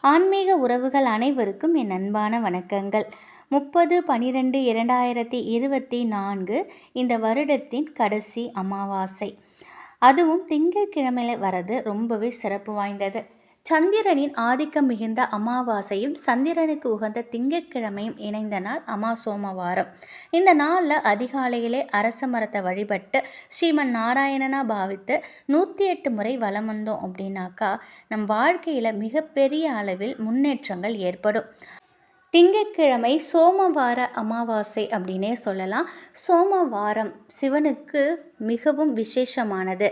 ஆன்மீக உறவுகள் அனைவருக்கும் என் அன்பான வணக்கங்கள். 30/12/2024 இந்த வருடத்தின் கடைசி அமாவாசை. அதுவும் திங்கட்கிழமையில வரது ரொம்பவே சிறப்பு வாய்ந்தது. சந்திரனின் ஆதிக்கம் மிகுந்த அமாவாசையும் சந்திரனுக்கு உகந்த திங்கட்கிழமையும் இணைந்த நாள் அமாசோமவாரம். இந்த நாளில் அதிகாலையிலே அரச மரத்தை வழிபட்டு ஸ்ரீமன் நாராயணனா பாவித்து 108 முறை வலம் வந்தோம் அப்படின்னாக்கா நம் வாழ்க்கையில் மிகப்பெரிய அளவில் முன்னேற்றங்கள் ஏற்படும். திங்கட்கிழமை சோமவார அமாவாசை அப்படின்னே சொல்லலாம். சோமவாரம் சிவனுக்கு மிகவும் விசேஷமானது.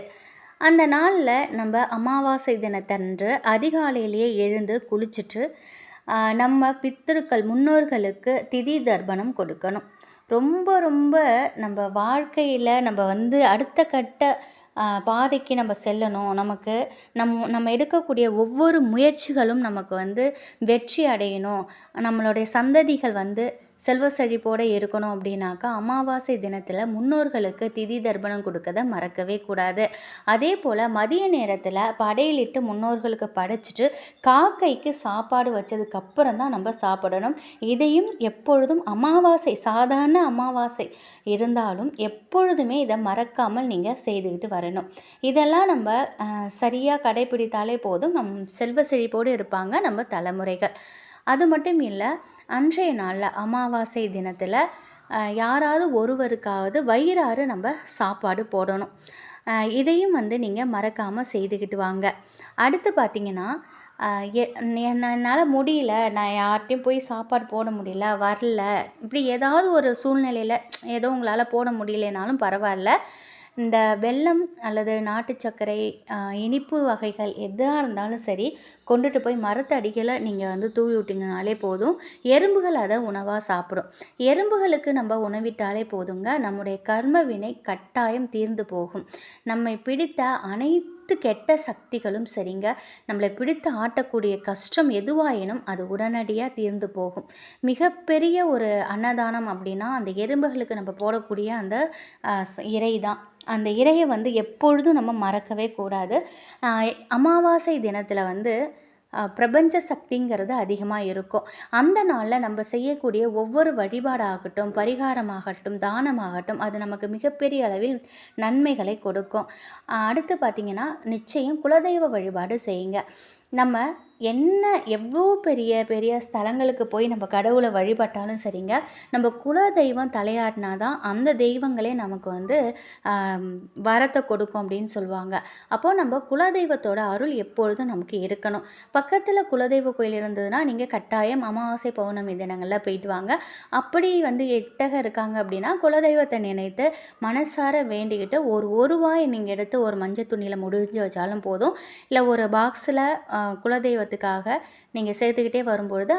அந்த நாளில் நம்ம அமாவாசை தினத்தன்று அதிகாலையிலேயே எழுந்து குளிச்சுட்டு நம்ம பித்திருக்கள் முன்னோர்களுக்கு திதி தர்ப்பணம் கொடுக்கணும். ரொம்ப ரொம்ப நம்ம வாழ்க்கையில் நம்ம அடுத்த கட்ட பாதைக்கு நம்ம செல்லணும். நமக்கு நம்ம எடுக்கக்கூடிய ஒவ்வொரு முயற்சிகளும் நமக்கு வெற்றி அடையணும். நம்மளுடைய சந்ததிகள் செல்வ செழிப்போடு இருக்கணும் அப்படின்னாக்கா அமாவாசை தினத்தில் முன்னோர்களுக்கு திதி தர்ப்பணம் கொடுக்கறத மறக்கவே கூடாது. அதே போல் மதிய நேரத்தில் படையலிட்டு முன்னோர்களுக்கு படைச்சிட்டு காக்கைக்கு சாப்பாடு வச்சதுக்கப்புறம் தான் நம்ம சாப்பிடணும். இதையும் எப்பொழுதும் அமாவாசை சாதாரண அமாவாசை இருந்தாலும் எப்பொழுதுமே இதை மறக்காமல் நீங்கள் செய்துக்கிட்டு வரணும். இதெல்லாம் நம்ம சரியாக கடைபிடித்தாலே போதும். செல்வ செழிப்போடு இருப்பாங்க நம்ம தலைமுறைகள். அது மட்டும் இல்லை, அன்றைய நாளில் அமாவாசை தினத்தில் யாராவது ஒருவருக்காவது வயிறாறு நம்ம சாப்பாடு போடணும். இதையும் நீங்கள் மறக்காமல் செய்துக்கிட்டு வாங்க. அடுத்து பார்த்திங்கன்னா, என்னால் முடியல, நான் யார்கிட்டையும் போய் சாப்பாடு போட முடியல, வரல, இப்படி ஏதாவது ஒரு சூழ்நிலையில் ஏதோ உங்களால் போட முடியலனாலும் பரவாயில்ல. இந்த வெல்லம் அல்லது நாட்டு சர்க்கரை, இனிப்பு வகைகள் எதாக இருந்தாலும் சரி கொண்டுட்டு போய் மரத்தடியில் நீங்கள் தூவி விட்டிங்கனாலே போதும். எறும்புகள் அதை உணவாக சாப்பிடும். எறும்புகளுக்கு நம்ம உணவிட்டாலே போதுங்க, நம்முடைய கர்ம வினை கட்டாயம் தீர்ந்து போகும். நம்மை பிடித்த அனைத்து கெட்ட சக்திகளும் சரிங்க, நம்மளை பிடித்து ஆட்டக்கூடிய கஷ்டம் எதுவாயினும் அது உடனடியாக தீர்ந்து போகும். மிகப்பெரிய ஒரு அன்னதானம் அப்படின்னா அந்த எறும்புகளுக்கு நம்ம போடக்கூடிய அந்த இறை தான். அந்த இறையை எப்பொழுதும் நம்ம மறக்கவே கூடாது. அமாவாசை தினத்தில் பிரபஞ்ச சக்திங்கிறது அதிகமாக இருக்கும். அந்த நாளில் நம்ம செய்யக்கூடிய ஒவ்வொரு வழிபாடாகட்டும், பரிகாரமாகட்டும், தானமாகட்டும், அது நமக்கு மிகப்பெரிய அளவில் நன்மைகளை கொடுக்கும். அடுத்து பார்த்திங்கன்னா, நிச்சயம் குலதெய்வ வழிபாடு செய்யுங்க. நம்ம எவ்வளோ பெரிய பெரிய ஸ்தலங்களுக்கு போய் நம்ம கடவுளை வழிபட்டாலும் சரிங்க, நம்ம குலதெய்வம் தலையாட்டினா தான் அந்த தெய்வங்களே நமக்கு வரத்தை கொடுக்கும் அப்படின்னு சொல்லுவாங்க. அப்போது நம்ம குலதெய்வத்தோட அருள் எப்பொழுதும் நமக்கு இருக்கணும். பக்கத்தில் குலதெய்வ கோயில் இருந்ததுன்னா நீங்கள் கட்டாயம் அமாவாசை பௌர்ணமி தினங்களில் போயிட்டு வாங்க. அப்படி எட்டக இருக்காங்க அப்படின்னா குலதெய்வத்தை நினைத்து மனசார வேண்டிக்கிட்டு ஒரு ரூபாய் நீங்கள் எடுத்து ஒரு மஞ்சள் துணியில் முடிஞ்சு வச்சாலும் போதும். இல்லை ஒரு பாக்ஸில் குலதெய்வத்துக்காக நீங்கள் சேர்த்துக்கிட்டே வரும்பொழுது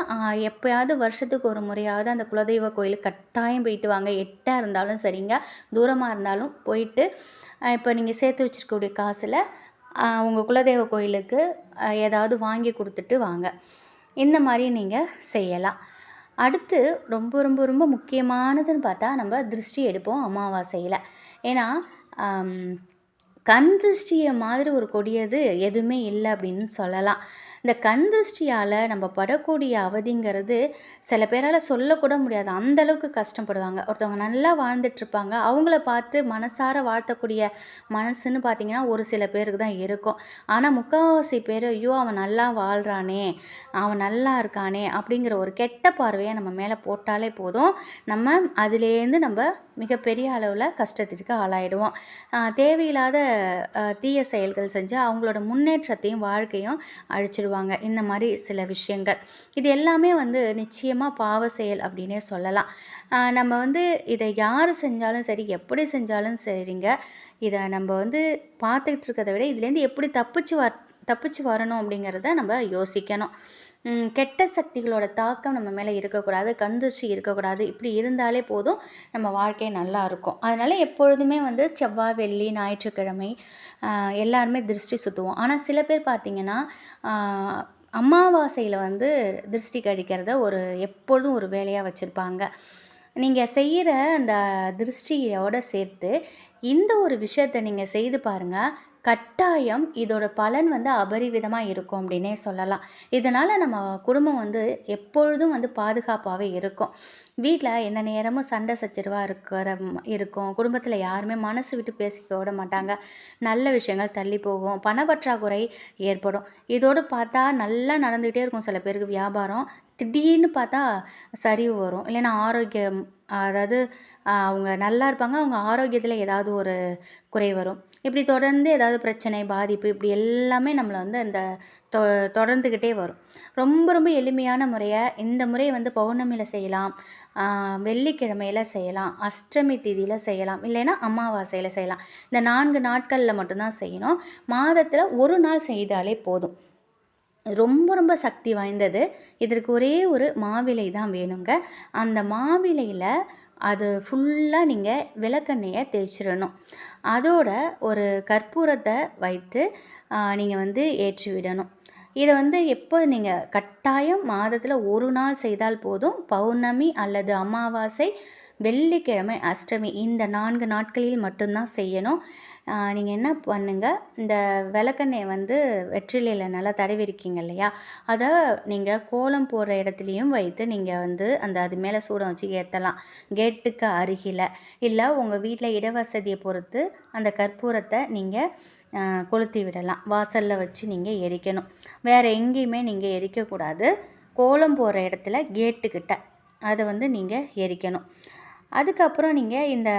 எப்போயாவது வருஷத்துக்கு ஒரு முறையாவது அந்த குலதெய்வ கோயிலுக்கு கட்டாயம் போயிட்டு வாங்க. எட்டாக இருந்தாலும் சரிங்க, தூரமாக இருந்தாலும் போயிட்டு இப்போ நீங்கள் சேர்த்து வச்சுருக்கக்கூடிய காசில் உங்கள் குலதெய்வ கோயிலுக்கு ஏதாவது வாங்கி கொடுத்துட்டு வாங்க. இந்த மாதிரி நீங்கள் செய்யலாம். அடுத்து ரொம்ப ரொம்ப ரொம்ப முக்கியமானதுன்னு பார்த்தா நம்ம திருஷ்டி எடுப்போம் அமாவாசையில். ஏன்னா கண் திருஷ்டியை மாதிரி ஒரு கொடியது எதுவுமே இல்லை அப்படின்னு சொல்லலாம். இந்த கண் திருஷ்டியால் நம்ம படக்கூடிய அவதிங்கிறது சில பேரால் சொல்லக்கூட முடியாது. அந்தளவுக்கு கஷ்டப்படுவாங்க. ஒருத்தவங்க நல்லா வாழ்ந்துட்டுருப்பாங்க, அவங்கள பார்த்து மனசார வாழ்த்தக்கூடிய மனசுன்னு பார்த்திங்கன்னா ஒரு சில பேருக்கு தான் இருக்கும். ஆனால் முக்கால்வாசி பேர் ஐயோ அவன் நல்லா வாழ்கிறானே, அவன் நல்லா இருக்கானே அப்படிங்கிற ஒரு கெட்ட பார்வையை நம்ம மேலே போட்டாலே போதும், நம்ம அதுலேருந்து நம்ம மிகப்பெரிய அளவில் கஷ்டத்திற்கு ஆளாயிடுவோம். தேவையில்லாத தீய செயல்கள் செஞ்சு அவங்களோட முன்னேற்றத்தையும் வாழ்க்கையும் அழிச்சிடுவாங்க. இந்த மாதிரி சில விஷயங்கள் இது எல்லாமே நிச்சயமாக பாவ செயல் அப்படின்னே சொல்லலாம். நம்ம இதை யார் செஞ்சாலும் சரி, எப்படி செஞ்சாலும் சரிங்க, இதை நம்ம பார்த்துக்கிட்டு இருக்கிறத விட இதுலேருந்து எப்படி தப்பிச்சு வரணும் அப்படிங்கிறத நம்ம யோசிக்கணும். கெட்ட சக்திகளோட தாக்கம் நம்ம மேலே இருக்கக்கூடாது, கண் திருஷ்டி இருக்கக்கூடாது. இப்படி இருந்தாலே போதும், நம்ம வாழ்க்கை நல்லா இருக்கும். அதனால் எப்பொழுதுமே செவ்வாய், வெள்ளி, ஞாயிற்றுக்கிழமை எல்லாருமே திருஷ்டி சுற்றுவோம். ஆனால் சில பேர் பார்த்திங்கன்னா அமாவாசையில் திருஷ்டி கழிக்கிறத எப்பொழுதும் ஒரு வேலையாக வச்சுருப்பாங்க. நீங்கள் செய்கிற அந்த திருஷ்டியோடு சேர்த்து இந்த ஒரு விஷயத்தை நீங்கள் செய்து பாருங்கள். கட்டாயம் இதோட பலன் வந்து அபரிவிதமாக இருக்கும் அப்படின்னே சொல்லலாம். இதனால் நம்ம குடும்பம் வந்து எப்பொழுதும் வந்து பாதுகாப்பாகவே இருக்கும். வீட்டில் எந்த நேரமும் சண்டை சச்சரவாக இருக்கும். குடும்பத்தில் யாருமே மனசு விட்டு பேசிக்க விட மாட்டாங்க. நல்ல விஷயங்கள் தள்ளி போகும். பணப்பற்றாக்குறை ஏற்படும். இதோடு பார்த்தா நல்லா நடந்துக்கிட்டே இருக்கும் சில பேருக்கு வியாபாரம். திடீர்னு பார்த்தா சரிவு வரும். இல்லைன்னா ஆரோக்கியம், அதாவது அவங்க நல்லா இருப்பாங்க, அவங்க ஆரோக்கியத்தில் ஏதாவது ஒரு குறை வரும். இப்படி தொடர்ந்து ஏதாவது பிரச்சனை, பாதிப்பு இப்படி எல்லாமே நம்மளை வந்து அந்த தொடர்ந்துக்கிட்டே வரும். ரொம்ப ரொம்ப எளிமையான முறையை இந்த முறையை வந்து பௌர்ணமியில் செய்யலாம், வெள்ளிக்கிழமையில் செய்யலாம், அஷ்டமி திதியில் செய்யலாம், இல்லைன்னா அமாவாசையில் செய்யலாம். இந்த 4 நாட்களில் மட்டும்தான் செய்யணும். மாதத்தில் ஒரு நாள் செய்தாலே போதும். ரொம்ப ரொம்ப சக்தி வாய்ந்தது. இதற்கு ஒரே ஒரு மாவிலை தான் வேணுங்க. அந்த மாவிலையில் அது ஃபுல்லாக நீங்கள் விளக்கெண்ணெயை தேய்ச்சிடணும். அதோட ஒரு கற்பூரத்தை வைத்து நீங்கள் வந்து ஏற்றி விடணும். இதை வந்து எப்போ நீங்கள் கட்டாயம் மாதத்தில் ஒரு நாள் செய்தால் போதும். பௌர்ணமி அல்லது அமாவாசை, வெள்ளிக்கிழமை, அஷ்டமி இந்த 4 நாட்களில் மட்டும்தான் செய்யணும். நீங்கள் என்ன பண்ணுங்கள், இந்த விளக்கெண்ணெயை வந்து வெற்றிலையில் நல்லா தடவிருக்கீங்க இல்லையா, அதை நீங்கள் கோலம் போடுற இடத்துலையும் வைத்து நீங்கள் வந்து அது மேலே சூடம் வச்சு ஏற்றலாம். கேட்டுக்கு அருகில் இல்லை உங்கள் வீட்டில் இடவசதியை பொறுத்து அந்த கற்பூரத்தை நீங்கள் கொளுத்தி விடலாம். வாசலில் வச்சு நீங்கள் எரிக்கணும். வேறு எங்கேயுமே நீங்கள் எரிக்கக்கூடாது. கோலம் போடுற இடத்துல கேட்டுக்கிட்ட அதை வந்து நீங்கள் எரிக்கணும். அதுக்கப்புறம் நீங்கள்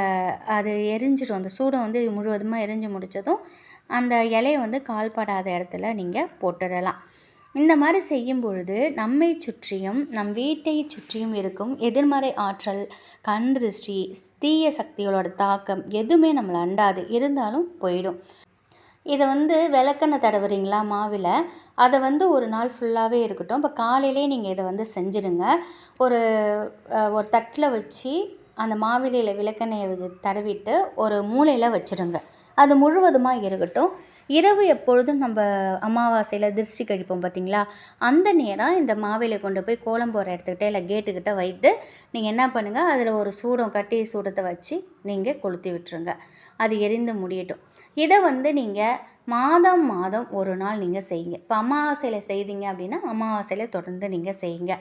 அது எரிஞ்சிடும். அந்த சூடம் வந்து முழுவதுமாக எரிஞ்சு முடித்ததும் அந்த இலையை வந்து கால்படாத இடத்துல நீங்கள் போட்டுடலாம். இந்த மாதிரி செய்யும் பொழுது நம்மை சுற்றியும் நம் வீட்டை சுற்றியும் இருக்கும் எதிர்மறை ஆற்றல், கண் திருஷ்டி, தீய சக்திகளோட தாக்கம் எதுவுமே நம்மளை அண்டாது, இருந்தாலும் போயிடும். இதை வந்து விளக்கெண்ணெய் தடவுறீங்களா மாவில், அதை வந்து ஒரு நாள் ஃபுல்லாகவே இருக்கட்டும். இப்போ காலையிலே நீங்கள் இதை வந்து செஞ்சுடுங்க. ஒரு தட்டில் வச்சு அந்த மாவிலையில் விளக்கெண்ணெயை தடவிட்டு ஒரு மூலையில் வச்சுடுங்க. அது முழுவதுமாக இருக்கட்டும். இரவு எப்பொழுதும் நம்ம அமாவாசையில் திருஷ்டி கழிப்போம் பார்த்திங்களா, அந்த நேரம் இந்த மாவிலை கொண்டு போய் கோலம் போகிற இடத்துக்கிட்ட இல்லை கேட்டுக்கிட்ட வைத்து நீங்கள் என்ன பண்ணுங்கள், அதில் ஒரு கட்டி சூடத்தை வச்சு நீங்கள் கொளுத்தி விட்டுருங்க. அது எரிந்து முடியட்டும். இதை வந்து நீங்கள் மாதம் ஒரு நாள் நீங்கள் செய்யுங்க. இப்போ அமாவாசையில் செய்தீங்க அப்படின்னா அமாவாசையில் தொடர்ந்து நீங்கள் செய்யுங்க.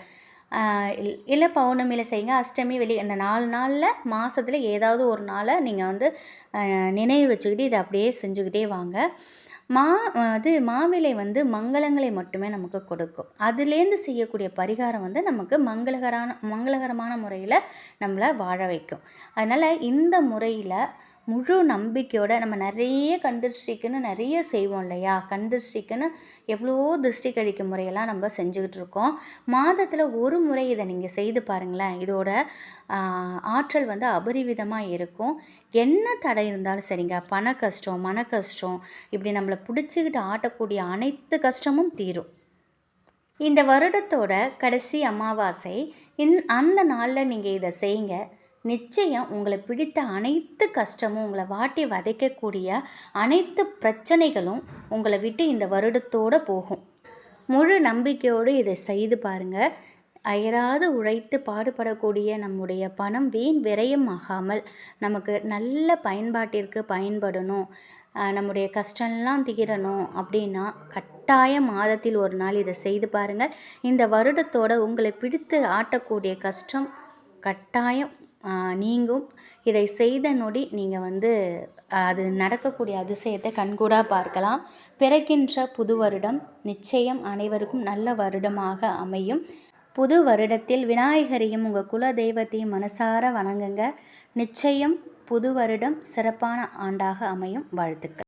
இல்லை பௌர்ணமியில் செய்யுங்க. அஷ்டமி, வெள்ளி அந்த 4 நாளில் மாதத்தில் ஏதாவது ஒரு நாளை நீங்கள் வந்து நினைவு வச்சுக்கிட்டு இதை அப்படியே செஞ்சுக்கிட்டே வாங்க. மாவிலை வந்து மங்களங்களை மட்டுமே நமக்கு கொடுக்கும். அதுலேருந்து செய்யக்கூடிய பரிகாரம் வந்து நமக்கு மங்களகரமான முறையில் நம்மளை வாழ வைக்கும். அதனால் இந்த முறையில் முழு நம்பிக்கையோட நம்ம நிறைய கண்திருஷ்டிக்குன்னு நிறைய செய்வோம் இல்லையா, கண்திருஷ்டிக்குன்னு எவ்வளோ திருஷ்டி கழிக்கும் முறையெல்லாம் நம்ம செஞ்சுக்கிட்டு இருக்கோம். மாதத்தில் ஒரு முறை இதை நீங்கள் செய்து பாருங்களேன். இதோட ஆற்றல் வந்து அபரிவிதமாக இருக்கும். என்ன தடை இருந்தாலும் சரிங்க, பண கஷ்டம், மன கஷ்டம், இப்படி நம்மளை பிடிச்சிக்கிட்டு ஆட்டக்கூடிய அனைத்து கஷ்டமும் தீரும். இந்த வருடத்தோட கடைசி அமாவாசை அந்த நாளில் நீங்கள் இதை செய்யுங்க. நிச்சயம் உங்களை பிடித்த அனைத்து கஷ்டமும், உங்களை வாட்டி வதைக்கக்கூடிய அனைத்து பிரச்சனைகளும் உங்களை விட்டு இந்த வருடத்தோடு போகும். முழு நம்பிக்கையோடு இதை செய்து பாருங்கள். அயராது உழைத்து பாடுபடக்கூடிய நம்முடைய பணம் வீண் விரயம் ஆகாமல் நமக்கு நல்ல பயன்பாட்டிற்கு பயன்படணும், நம்முடைய கஷ்டம்லாம் தீரணும் அப்படின்னா கட்டாயம் மாதத்தில் ஒரு நாள் இதை செய்து பாருங்கள். இந்த வருடத்தோடு உங்களை பிடித்து ஆட்டக்கூடிய கஷ்டம் கட்டாயம் நீங்கும். இதை செய்த நொடி நீங்கள் வந்து அது நடக்கக்கூடிய அதிசயத்தை கண்கூடாக பார்க்கலாம். பிறக்கின்ற புது வருடம் நிச்சயம் அனைவருக்கும் நல்ல வருடமாக அமையும். புது வருடத்தில் விநாயகரையும் உங்கள் குல தெய்வத்தையும் மனசார வணங்குங்க. நிச்சயம் புது வருடம் சிறப்பான ஆண்டாக அமையும். வாழ்த்துக்கள்.